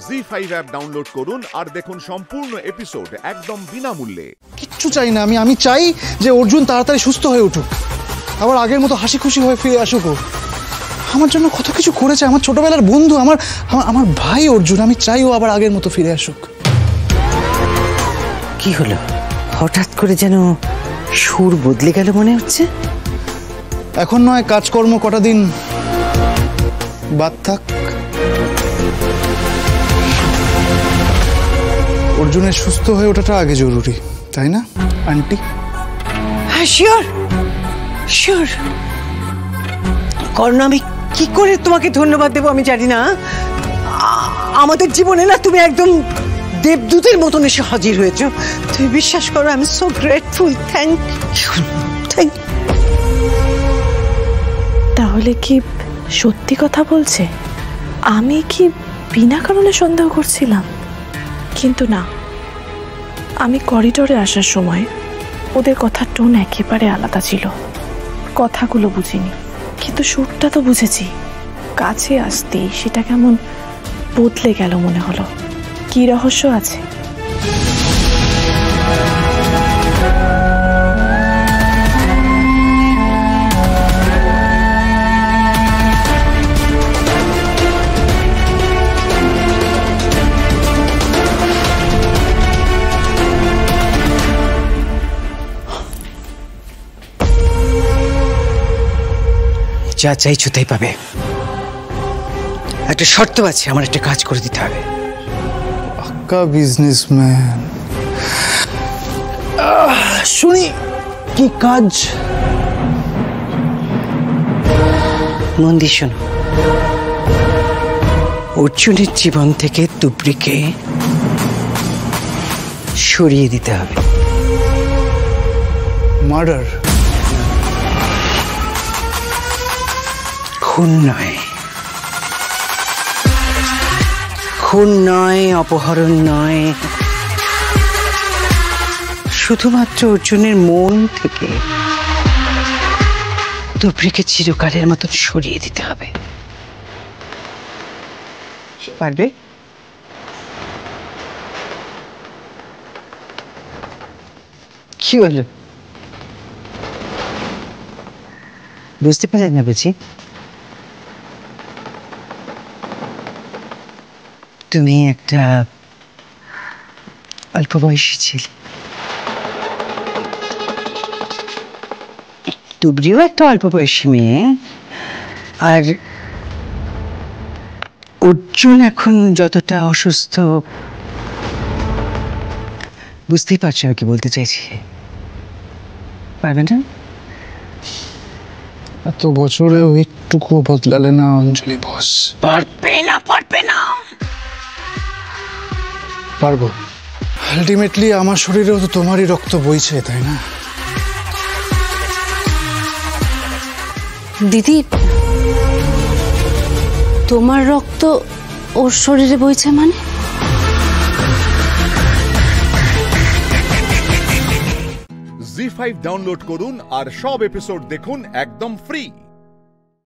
ZEE5 app download করুন আর দেখুন সম্পূর্ণ এপিসোড একদম বিনামূল্যে। কিচ্ছু চাই না, আমি চাই যে অর্জুন তাড়াতাড়ি সুস্থ হয়ে উঠুক, আবার আগের মতো হাসি খুশি হয়ে ফিরে আসুক। আমার জন্য কত কিছু করেছে, আমার ছোটবেলার বন্ধু, আমার ভাই অর্জুন। আমি চাই ও আবার আগের মতো ফিরে আসুক। কি হলো হঠাৎ করে যেন সুর বদলে গেল মনে হচ্ছে? এখন নয়, কাজকর্ম কটা দিন বাদ থাক। অর্জুনের সুস্থ হয়ে ওঠাটা আগে জরুরি, তাই না আন্টি? হ্যাঁ, শিওর শিওর। কারণ আমি কি করে তোমাকে ধন্যবাদ দেবো আমি জানি না। আমাদের জীবনে না তুমি একদম দেবদূতের মতন এসে হাজির হয়েছো। তুমি বিশ্বাস করো, I am so grateful. Thank you. তাহলে কি সত্যি কথা বলছে? আমি কি বিনা কারণে সন্দেহ করছিলাম? কিন্তু না, আমি করিডোরে আসার সময় ওদের কথার টোন একেবারে আলাদা ছিল। কথাগুলো বুঝিনি, কিন্তু সুরটা তো বুঝেছি। কাছে আসতেই সেটা কেমন বদলে গেল মনে হলো। কি রহস্য আছে? যা চাইছো তাই পাবে। একটা শর্ত আছে, আমার একটা কাজ করে দিতে হবে। পাক্কা বিজনেসম্যান। শুনি কি কাজ? মন দিয়ে শোনো। অর্জুনের জীবন থেকে তুবড়িকে সরিয়ে দিতে হবে। মার্ডার? খুন নয়, খুন নয়, অপহরণ নয়, শুধুমাত্র অর্জুনের মন থেকে তুবড়িকে চিরকালের মতন সরিয়ে দিতে হবে। পারবে? কি হলো, বুঝতে পারেন না বুঝি? তুমি একটা অল্প বয়সী ছেলে, তুবড়িও একটা অল্প বয়সী মেয়ে, আর অর্জুন এখন যতটা অসুস্থ, বুঝতেই পারছো আর কি বলতে চাইছি। পারবে না? এত বছরেও একটুকু বদলালে না অঞ্জলি বস। পারবে না, পারবে না। পারবো। আলটিমেটলি আমার শরীরেও তো তোমারই রক্ত বইছে, তাই না? দিদি, তোমার রক্ত ওর শরীরে বইছে মানে? জি5 ডাউনলোড করুন আর সব এপিসোড দেখুন একদম ফ্রি।